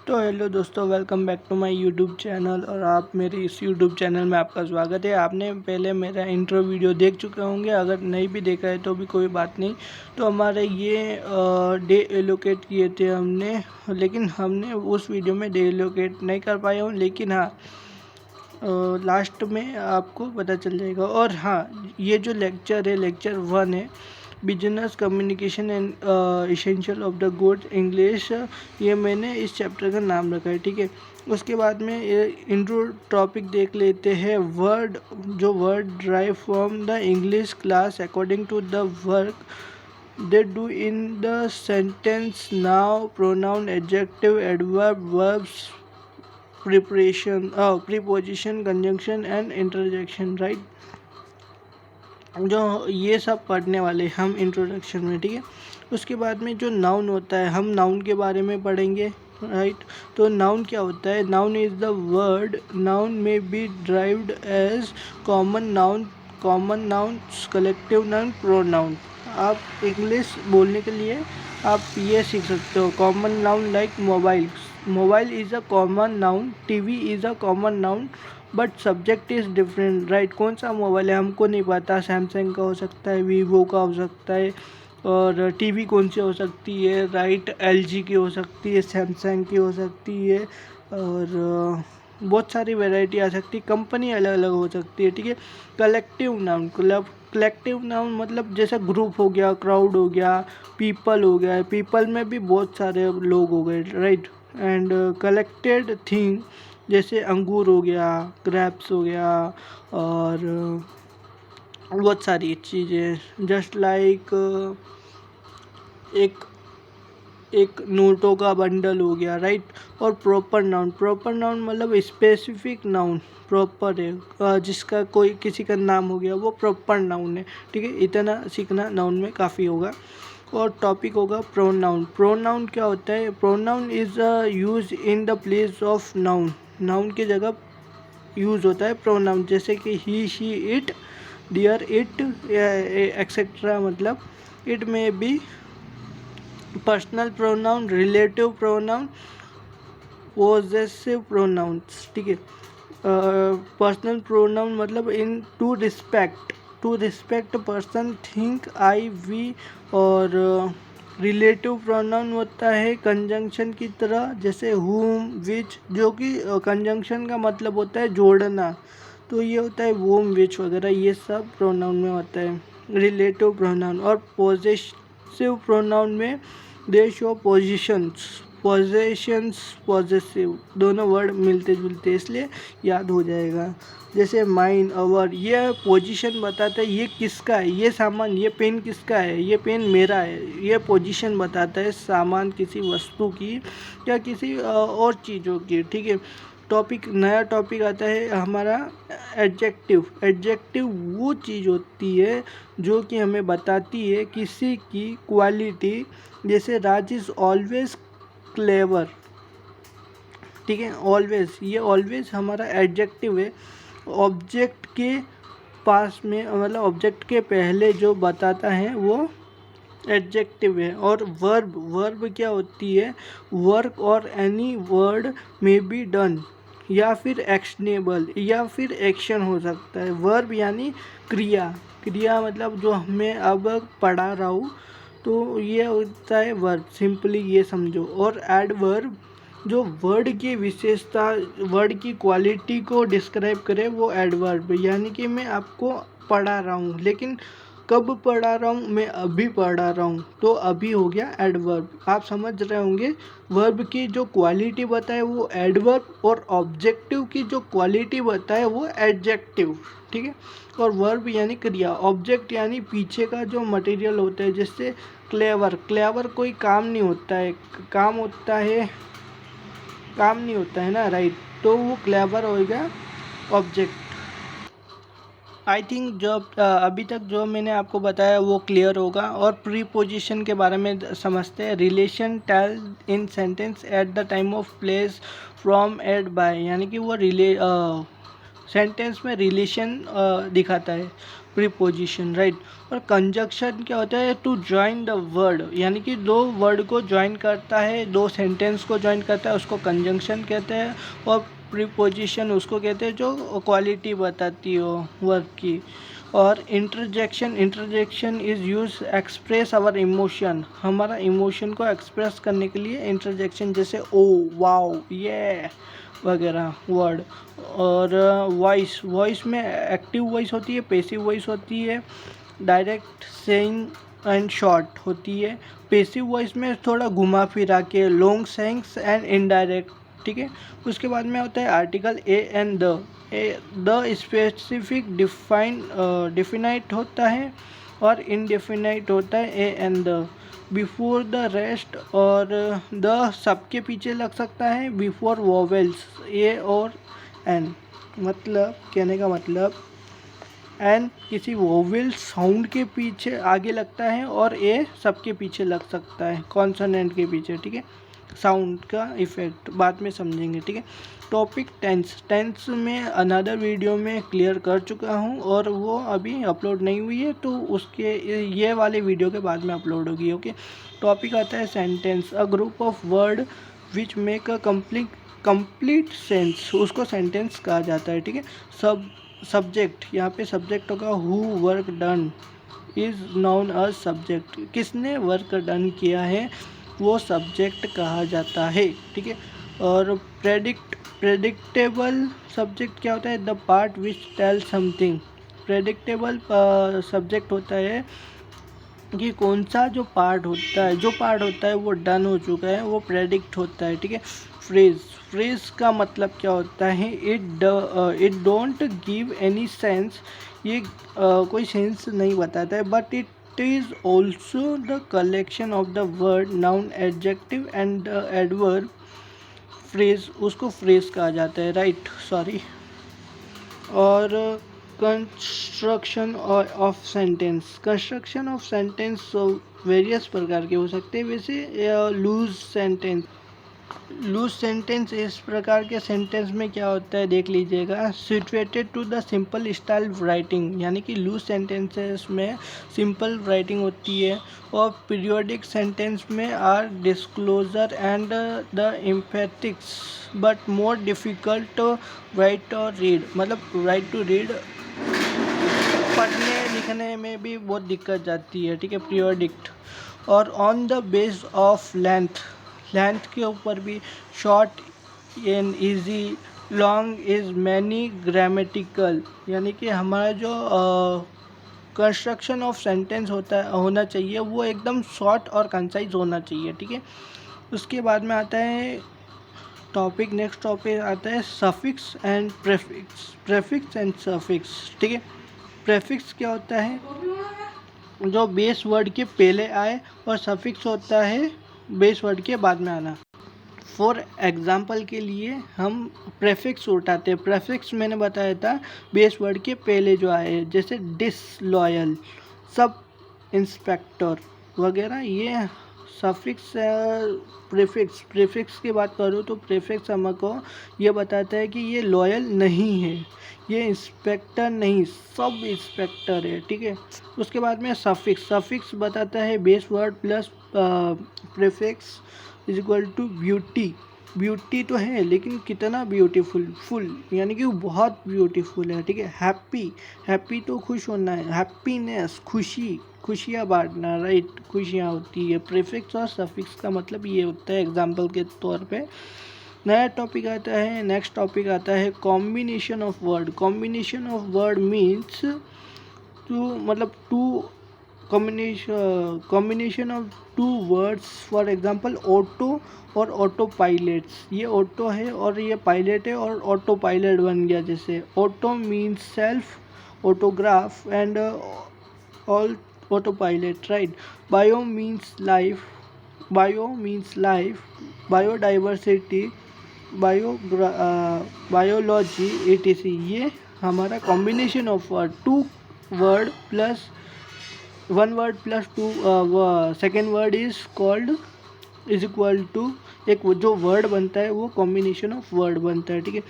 तो हेलो दोस्तों, welcome back to my YouTube channel. और आप मेरे इस यूट्यूब चैनल में आपका स्वागत है। आपने पहले मेरा इंट्रो वीडियो देख चुके होंगे, अगर नहीं भी देखा है तो भी कोई बात नहीं। तो हमारे ये डे एलोकेट किए थे हमने, लेकिन हमने उस वीडियो में डे एलोकेट नहीं कर पाया हूँ, लेकिन हाँ लास्ट में आपको पता चल जाएगा। और हाँ, ये जो लेक्चर है, लेक्चर 1 है, business communication and essential of the good English. ये मैंने इस चैप्टर का नाम रखा है, ठीक है। उसके बाद में ये इंट्रो टॉपिक देख लेते हैं। वर्ड, जो word drive from the English class according to the work they do in the sentence, noun, pronoun, adjective, adverb, verbs, preparation, preposition, conjunction and interjection, right. जो ये सब पढ़ने वाले हम इंट्रोडक्शन में, ठीक है। उसके बाद में जो नाउन होता है, हम नाउन के बारे में पढ़ेंगे, राइट। तो नाउन क्या होता है? Noun is the word, noun में be derived as common noun, collective noun, pronoun. आप इंग्लिश बोलने के लिए आप ये सीख सकते हो। Common noun like mobile is a common noun, TV is a common noun, but subject is different, right. कौन सा मोबाइल है हमको नहीं पता, सैमसंग का हो सकता है, वीवो का हो सकता है। और टीवी कौन सी हो सकती है, राइट, एलजी की हो सकती है, सैमसंग की हो सकती है, और बहुत सारी वैरायटी आ सकती है, कंपनी अलग अलग हो सकती है, ठीक है। कलेक्टिव नाउन मतलब जैसे ग्रुप हो गया, क्राउड हो गया, पीपल हो गया। पीपल में भी बहुत सारे लोग हो गए, राइट। एंड कलेक्टेड थिंग जैसे अंगूर हो गया, ग्रेप्स हो गया, और बहुत सारी चीज़ें। जस्ट लाइक एक नोटों का बंडल हो गया, राइट। और प्रॉपर नाउन मतलब स्पेसिफिक नाउन, प्रॉपर है, जिसका कोई किसी का नाम हो गया वो प्रॉपर नाउन है, ठीक है। इतना सीखना नाउन में काफ़ी होगा। और टॉपिक होगा प्रोनाउन क्या होता है? Pronoun is use in the place of noun, noun की जगह यूज़ होता है प्रोनाउन। जैसे कि he, she, it, dear, it, etcetera. मतलब इट में be personal pronoun, relative pronoun, possessive pronouns, ठीक है। पर्सनल प्रोनाउन मतलब in to respect person, think, I, we. और रिलेटिव प्रोनाउन होता है कंजंक्शन की तरह, जैसे हुम, विच, जो कि कंजंक्शन का मतलब होता है जोड़ना। तो ये होता है वोम, विच वगैरह, ये सब प्रोनाउन में होता है रिलेटिव प्रोनाउन। और पोजेसिव प्रोनाउन में दे शो पॉजेसिव, दोनों वर्ड मिलते जुलते, इसलिए याद हो जाएगा। जैसे माइन, अवर, ये पोजीशन बताता है ये किसका है, ये सामान, ये पेन किसका है, ये पेन मेरा है। ये पोजीशन बताता है सामान, किसी वस्तु की या किसी और चीज़ों की, ठीक है। नया टॉपिक आता है हमारा एडजेक्टिव वो चीज़ होती है जो कि हमें बताती है किसी की क्वालिटी। जैसे राज इज़ ऑलवेज क्लेवर, ठीक है। ऑलवेज, ये ऑलवेज हमारा एडजेक्टिव है। ऑब्जेक्ट के पास में, मतलब ऑब्जेक्ट के पहले जो बताता है वो एडजेक्टिव है। और वर्ब क्या होती है? वर्क और एनी वर्ड में बी डन, या फिर एक्शनेबल, या फिर एक्शन हो सकता है। वर्ब यानी क्रिया मतलब जो मैं अब पढ़ा रहा हूँ, तो ये होता है वर्ब, सिंपली ये समझो। और एडवर्ब जो वर्ड की विशेषता, वर्ड की क्वालिटी को डिस्क्राइब करे, वो एडवर्ब। यानी कि मैं आपको पढ़ा रहा हूँ, लेकिन कब पढ़ा रहा हूँ? मैं अभी पढ़ा रहा हूँ, तो अभी हो गया एडवर्ब। आप समझ रहे होंगे। वर्ब की जो क्वालिटी बताए वो एडवर्ब, और ऑब्जेक्टिव की जो क्वालिटी बताए वो एडजेक्टिव, ठीक है। और वर्ब यानी क्रिया, ऑब्जेक्ट यानी पीछे का जो मटेरियल होता है। जैसे क्लेवर कोई काम नहीं होता है, काम नहीं होता है ना, राइट। तो वो क्लेवर होएगा ऑब्जेक्ट। आई थिंक जो अभी तक जो मैंने आपको बताया वो क्लियर होगा। और प्रीपोजिशन के बारे में समझते हैं। Relation tell in sentence at the time of, place, from, at, by, यानी कि वो सेंटेंस में रिलेशन दिखाता है, प्रीपोजिशन, राइट। और कंजक्शन क्या होता है, टू ज्वाइन द वर्ड, यानी कि दो वर्ड को ज्वाइन करता है, दो सेंटेंस को ज्वाइन करता है, उसको कंजंक्शन कहते हैं। और प्रीपोजिशन उसको कहते हैं जो क्वालिटी बताती हो वर्ब की। और interjection is use express our emotion, हमारा इमोशन को एक्सप्रेस करने के लिए इंटरजेक्शन, जैसे ओ, वाओ, ये वगैरह वर्ड। और वॉइस में एक्टिव वॉइस होती है, पैसिव वॉइस होती है, डायरेक्ट, सेइंग एंड शॉर्ट होती है। पैसिव वॉइस में थोड़ा घुमा फिरा के, लॉन्ग सेइंग्स एंड इनडायरेक्ट, ठीक है। उसके बाद में होता है article A and the specific definite होता है और इनडेफिनाइट होता है A and the. Before the rest और द सबके पीछे लग सकता है, बिफोर वोवेल्स ए और एन, मतलब कहने का मतलब एन किसी वोवेल साउंड के पीछे आगे लगता है और ए सबके पीछे लग सकता है, कॉन्सोनेंट के पीछे, ठीक है। साउंड का इफेक्ट बाद में समझेंगे, ठीक है। टॉपिक टेंस में अनदर वीडियो में क्लियर कर चुका हूँ और वो अभी अपलोड नहीं हुई है, तो उसके ये वाले वीडियो के बाद में अपलोड होगी, ओके। टॉपिक आता है sentence, a group of word which make a complete sense, उसको सेंटेंस कहा जाता है, ठीक है। सब्जेक्ट, यहाँ पे सब्जेक्ट होगा who work done is known a subject, किसने वर्क डन किया है वो सब्जेक्ट कहा जाता है, ठीक है। और प्रेडिक्टेबल सब्जेक्ट क्या होता है, the part which tell something, predictable subject होता है कि कौन सा जो पार्ट होता है वो डन हो चुका है, वो प्रेडिक्ट होता है, ठीक है। फ्रेज का मतलब क्या होता है, it don't give any sense, ये कोई सेंस नहीं बताता है, but it is also the collection of the word, noun, adjective and adverb. Phrase, उसको फ्रेज कहा जाता है, राइट, सॉरी। और कंस्ट्रक्शन ऑफ सेंटेंस वेरियस प्रकार के हो सकते हैं। वैसे लूज सेंटेंस इस प्रकार के सेंटेंस में क्या होता है देख लीजिएगा, situated to the simple style writing, यानी कि लूज सेंटेंसेस में सिंपल राइटिंग होती है। और पीरियोडिक सेंटेंस में are disclosure and the emphatics but more difficult to write और रीड, मतलब राइट टू रीड, पढ़ने लिखने में भी बहुत दिक्कत जाती है, ठीक है, पीरियोडिक। और on the base of length के ऊपर भी, short and easy, long is many, grammatical, यानी कि हमारा जो कंस्ट्रक्शन ऑफ सेंटेंस होना चाहिए वो एकदम शॉर्ट और कंसाइज होना चाहिए, ठीक है। उसके बाद में आता है नेक्स्ट टॉपिक आता है suffix and prefix and suffix, ठीक है। प्रेफिक्स क्या होता है, जो बेस वर्ड के पहले आए, और सफिक्स होता है बेस वर्ड के बाद में आना। फॉर एग्जाम्पल के लिए हम प्रेफिक्स उठाते हैं, प्रेफिक्स मैंने बताया था बेस वर्ड के पहले जो आए, जैसे डिसलॉयल, सब इंस्पेक्टर वगैरह, ये सफिक्स। प्रीफिक्स की बात करूँ तो प्रीफिक्स हमको ये बताता है कि ये लॉयल नहीं है, ये इंस्पेक्टर नहीं, सब इंस्पेक्टर है, ठीक है। उसके बाद में सफिक्स बताता है base word plus prefix is equal to beauty तो है, लेकिन कितना ब्यूटीफुल, फुल, यानी कि वो बहुत ब्यूटीफुल है, ठीक है। हैप्पी तो खुश होना है, हैप्पीनेस, खुशियाँ बांटना, राइट, खुशियाँ होती है। प्रीफिक्स और सफिक्स का मतलब ये होता है एग्जाम्पल के तौर पे। नेक्स्ट टॉपिक आता है combination of word means two combination of two words, for example auto और ऑटो पायलट्स, ये ऑटो है और ये पायलट है और ऑटो पायलट बन गया, जैसे auto means self, autograph and all auto pilot, right. Bio means life, biodiversity, biology, etc। ये हमारा combination of word, two word plus one word plus two second word is equal to, एक जो word बनता है वो combination of word बनता है, ठीक है।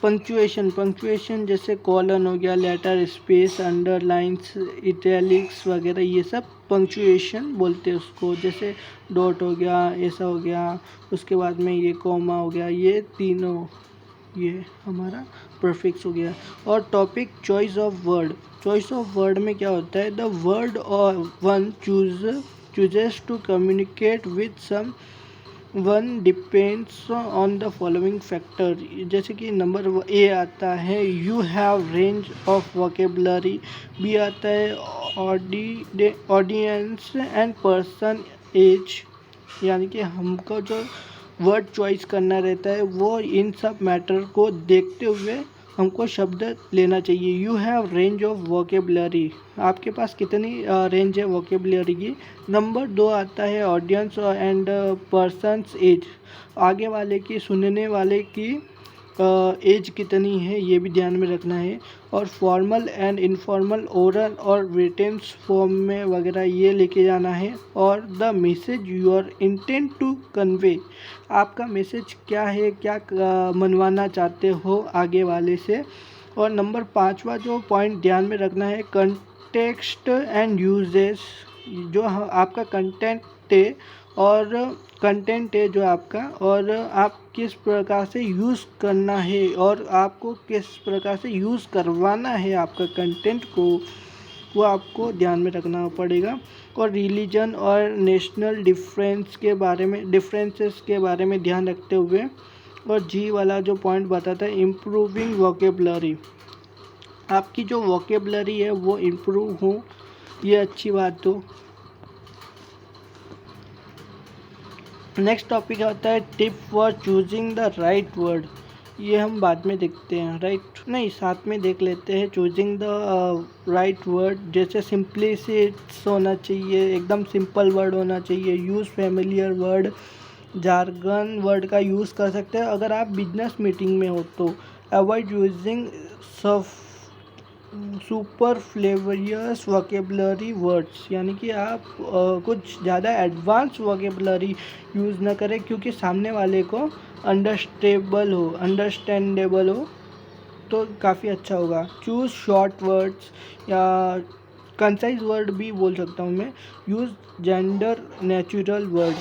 पंक्चुएशन जैसे कॉलन हो गया, लेटर, स्पेस, अंडरलाइंस, इटैलिक्स वगैरह, ये सब पंक्चुएशन बोलते हैं उसको। जैसे डॉट हो गया, ऐसा हो गया, उसके बाद में ये कॉमा हो गया, ये तीनों, ये हमारा प्रीफिक्स हो गया। और topic choice of word. Choice of word में क्या होता है, द वर्ड और one chooses to communicate with someone depends on the following factor. जैसे कि नंबर ए आता है you have range of vocabulary, B आता है ऑडियंस एंड पर्सन एज, यानी कि हमको जो वर्ड चॉइस करना रहता है वो इन सब मैटर को देखते हुए हमको शब्द लेना चाहिए। You have range of vocabulary, आपके पास कितनी रेंज है वोकेबलरी की। नंबर 2 आता है ऑडियंस एंड पर्सन्स एज, आगे वाले की, सुनने वाले की एज कितनी है ये भी ध्यान में रखना है। और फॉर्मल एंड इनफॉर्मल, ओरल और रिटन फॉर्म में वगैरह ये लेके जाना है। और the message you are intent to convey, आपका मैसेज क्या है, क्या मनवाना चाहते हो आगे वाले से। और नंबर 5वां जो पॉइंट ध्यान में रखना है कंटेक्स्ट एंड यूजेस, जो आपका कंटेंट है जो आपका, और आप किस प्रकार से यूज़ करना है और आपको किस प्रकार से यूज़ करवाना है आपका कंटेंट को, वो आपको ध्यान में रखना पड़ेगा। और रिलीजन और नेशनल डिफरेंसेस के बारे में ध्यान रखते हुए। और जी वाला जो पॉइंट बताता है इम्प्रूविंग वोकेबलरी, आपकी जो वोकेबलरी है वो इम्प्रूव हो, ये अच्छी बात हो। नेक्स्ट टॉपिक आता है tip for choosing the right word, ये हम बाद में देखते हैं, साथ में देख लेते हैं। चूजिंग द राइट वर्ड, जैसे सिंप्लिसिटी होना चाहिए, एकदम सिंपल वर्ड होना चाहिए। Use familiar word, jargon word का यूज़ कर सकते हैं अगर आप बिजनेस मीटिंग में हो तो। अवॉइड यूजिंग सुपरफ्लेवियस वोकेबलरी वर्ड्स, यानी कि आप कुछ ज़्यादा एडवांस वोकेबलरी यूज़ ना करें क्योंकि सामने वाले को अंडरस्टैंडेबल हो तो काफ़ी अच्छा होगा। चूज़ शॉर्ट वर्ड्स या कंसाइज वर्ड भी बोल सकता हूँ मैं। Use gender natural word,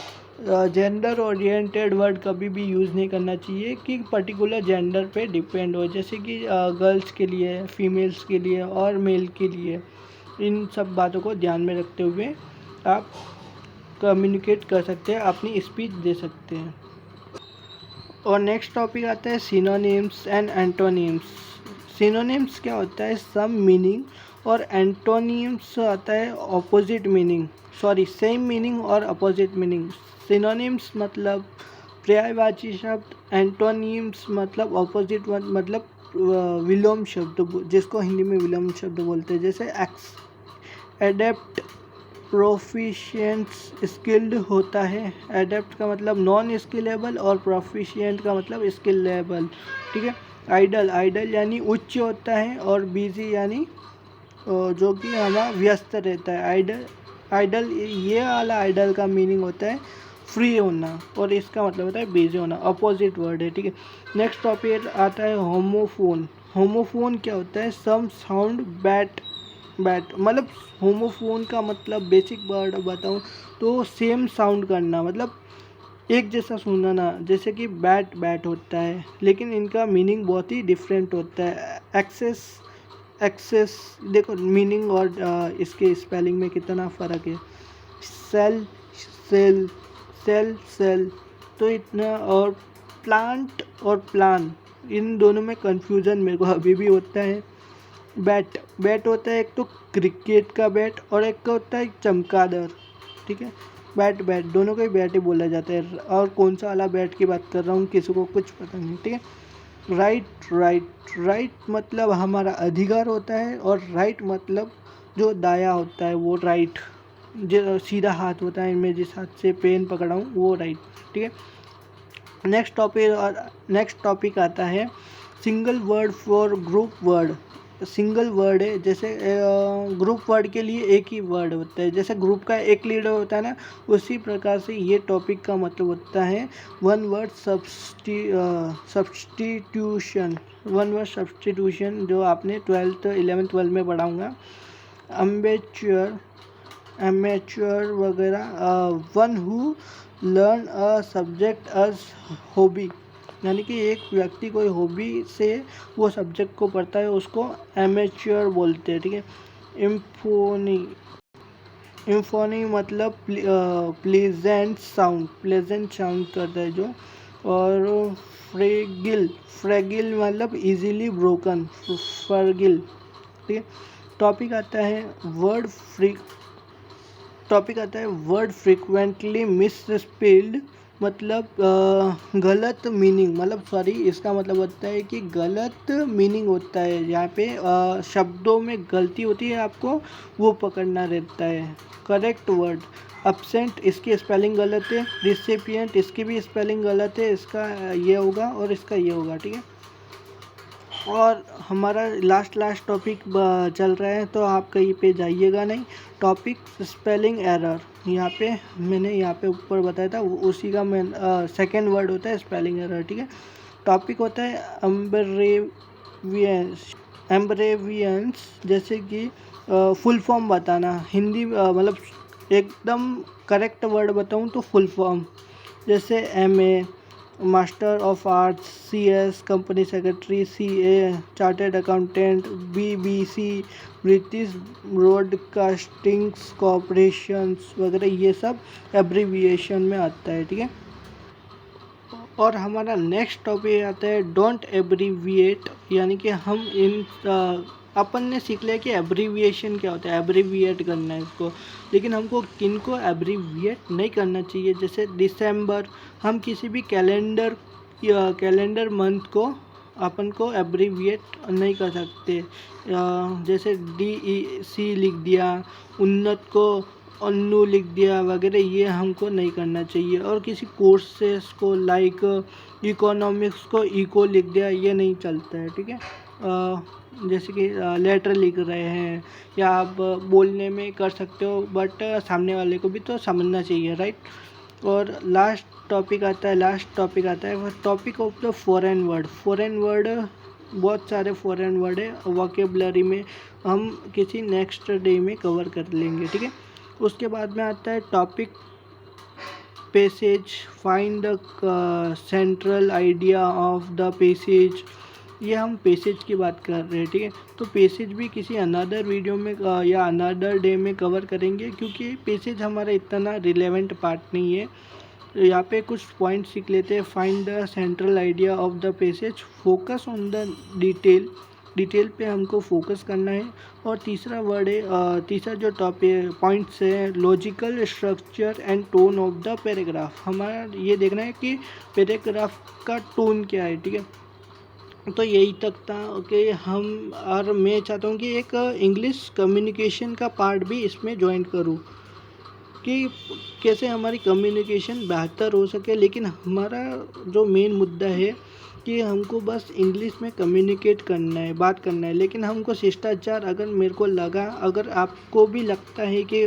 gender oriented word कभी भी यूज़ नहीं करना चाहिए कि पर्टिकुलर जेंडर पे डिपेंड हो, जैसे कि गर्ल्स के लिए, फीमेल्स के लिए और मेल के लिए। इन सब बातों को ध्यान में रखते हुए आप कम्युनिकेट कर सकते हैं, अपनी स्पीच दे सकते हैं। और नेक्स्ट टॉपिक आता है सिनोनिम्स एंड एंटोनिम्स। सिनोनिम्स क्या होता है, सम मीनिंग, और एंटोनिम्स आता है ऑपोजिट मीनिंग, सेम मीनिंग और अपोजिट मीनिंग। सिनोनिम्स मतलब पर्यायवाची शब्द, एंटोनिम्स मतलब ऑपोजिट मतलब विलोम शब्द, जिसको हिंदी में विलोम शब्द बोलते हैं। जैसे एडेप्ट, प्रोफिशिएंट, स्किल्ड होता है। एडेप्ट का मतलब नॉन स्किलेबल और प्रोफिशिएंट का मतलब स्किलेबल, ठीक है। आइडल यानी उच्च होता है, और बिजी यानी जो कि हमारा व्यस्त रहता है। आइडल ये वाला आइडल का मीनिंग होता है फ्री होना, और इसका मतलब होता है बिजी होना, अपोजिट वर्ड है, ठीक है। नेक्स्ट टॉपिक आता है होमोफोन। होमोफोन क्या होता है, सम साउंड बैट, मतलब होमोफोन का मतलब बेसिक वर्ड बताऊँ तो सेम साउंड करना, मतलब एक जैसा सुनना। जैसे कि बैट होता है, लेकिन इनका मीनिंग बहुत ही डिफरेंट होता है। एक्सेस देखो मीनिंग और इसके स्पेलिंग में कितना फ़र्क है। सेल तो इतना। और प्लांट और प्लान, इन दोनों में कंफ्यूजन मेरे को अभी भी होता है। बैट होता है एक तो क्रिकेट का बैट, और एक का होता है चमगादड़, ठीक है। बैट दोनों को ही बैट ही बोला जाता है, और कौन सा वाला बैट की बात कर रहा हूँ किसी को कुछ पता नहीं, ठीक है। राइट मतलब हमारा अधिकार होता है, और राइट मतलब जो दाया होता है वो राइट, जो सीधा हाथ होता है, मैं जिस हाथ से पेन पकड़ा हूँ वो राइट, ठीक है। नेक्स्ट टॉपिक आता है single word for group word. Single word है, जैसे ग्रुप वर्ड के लिए एक ही वर्ड होता है, जैसे ग्रुप का एक लीडर होता है ना, उसी प्रकार से ये टॉपिक का मतलब होता है one word substitution, one word substitution जो आपने 12th 11th 12 में पढ़ा होगा। एमेच्योर वगैरह, one who learn a subject as hobby, यानी कि एक व्यक्ति कोई हॉबी से वो सब्जेक्ट को पढ़ता है उसको एमेच्योर बोलते हैं, ठीक है। इम्फोनी मतलब प्लेजेंट साउंड करता है जो। और फ्रेगिल मतलब इजीली ब्रोकन, फ्रगिल, ठीक है। टॉपिक आता है वर्ड फ्रीक्वेंटली मिसस्पेल्ड, मतलब गलत मीनिंग, मतलब सॉरी इसका मतलब होता है कि गलत मीनिंग होता है यहाँ पे, शब्दों में गलती होती है, आपको वो पकड़ना रहता है। करेक्ट वर्ड एब्सेंट, इसकी स्पेलिंग गलत है। रिसिपिएंट, इसकी भी स्पेलिंग गलत है, इसका ये होगा और इसका ये होगा, ठीक है। और हमारा लास्ट टॉपिक चल रहा है, तो आप कहीं पे जाइएगा नहीं। टॉपिक स्पेलिंग एरर, यहाँ पे मैंने यहाँ पे ऊपर बताया था, उसी का मैं सेकेंड वर्ड होता है स्पेलिंग एरर, ठीक है। टॉपिक होता है एम्ब्रेवियंस, जैसे कि फुल फॉर्म बताना, हिंदी मतलब एकदम करेक्ट वर्ड बताऊँ तो फुल फॉर्म, जैसे MA master of arts, CS company secretary, CA chartered accountant, BBC British broadcasting corporations वगैरह, ये सब एब्रीविएशन में आता है, ठीक है। और हमारा नेक्स्ट टॉपिक आता है डोंट एब्रीविएट, यानी कि हम अपन ने सीख लिया कि एब्रीविएशन क्या होता है, एब्रीविएट करना है इसको, लेकिन हमको किनको एब्रीविएट नहीं करना चाहिए। जैसे दिसंबर, हम किसी भी कैलेंडर मंथ को अपन को एब्रीविएट नहीं कर सकते, जैसे DEC लिख दिया, उन्नत को अन्नू लिख दिया वगैरह, ये हमको नहीं करना चाहिए। और किसी कोर्सेस को लाइक इकोनॉमिक्स को इको लिख दिया, ये नहीं चलता है, ठीक है। जैसे कि लेटर लिख रहे हैं, या आप बोलने में कर सकते हो, बट सामने वाले को भी तो समझना चाहिए, राइट। और लास्ट टॉपिक आता है वो topic of the foreign word. बहुत सारे फॉरेन वर्ड है, वोकेबलरी में हम किसी नेक्स्ट डे में कवर कर लेंगे, ठीक है। उसके बाद में आता है topic passage, find the central idea of the passage, ये हम पैसेज की बात कर रहे हैं, ठीक है। तो पैसेज भी किसी अनदर वीडियो में या अनदर डे में कवर करेंगे, क्योंकि पैसेज हमारा इतना रिलेवेंट पार्ट नहीं है। यहाँ पे कुछ पॉइंट सीख लेते हैं। Find the central idea of the passage, focus on the detail पे हमको फोकस करना है। और तीसरा वर्ड है, तीसरा जो टॉपिक पॉइंट्स है, logical structure and tone of the paragraph, हमारा ये देखना है कि पैराग्राफ का टोन क्या है, ठीक है। तो यही तक था कि हम, और मैं चाहता हूँ कि एक इंग्लिश कम्युनिकेशन का पार्ट भी इसमें ज्वाइन करूँ, कि कैसे हमारी कम्युनिकेशन बेहतर हो सके। लेकिन हमारा जो मेन मुद्दा है कि हमको बस इंग्लिश में कम्युनिकेट करना है, बात करना है, लेकिन हमको शिष्टाचार, अगर मेरे को लगा, अगर आपको भी लगता है कि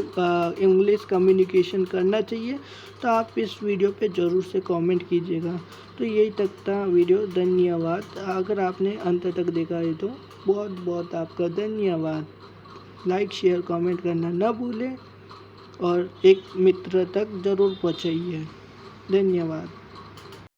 इंग्लिश कम्युनिकेशन करना चाहिए, तो आप इस वीडियो पे ज़रूर से कमेंट कीजिएगा। तो यही तक था वीडियो, धन्यवाद। अगर आपने अंत तक देखा है तो बहुत बहुत आपका धन्यवाद। लाइक शेयर कमेंट करना ना भूलें, और एक मित्र तक ज़रूर पहुँचाइए। धन्यवाद।